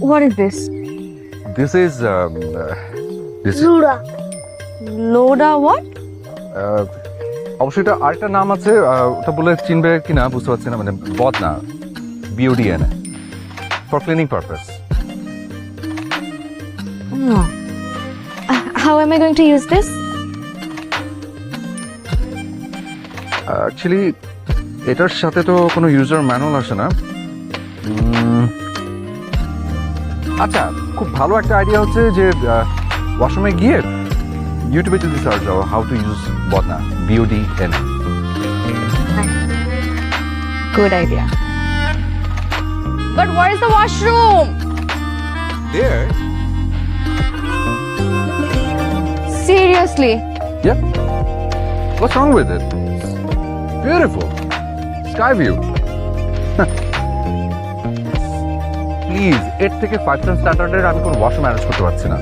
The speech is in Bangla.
What is this? This is Lura. Loda what? অবশ্যই এটা আরেকটা নাম আছে, ওটা বলে চিনবে কিনা বুঝতে পারছি না, মানে বদনা, BODN, for cleaning purpose. No. How am I going to use this? Actually এটার সাথে তো কোনো ইউজার ম্যানুয়াল আসে না। আচ্ছা, খুব ভালো একটা আইডিয়া হচ্ছে যে ওয়াশরুমে গিয়ে ইউটিউবে যদি সার্চ দাও হাউ টু ইউজ বদনা, BODN। Good idea. But where is the washroom? There? Seriously? Yeah. What's wrong with it? Beautiful. Sky view. Please, এর থেকে 5 স্ট্যান্ডার্ডের আমি কোনো ওয়াশরুম ম্যানেজ করতে পারছি না।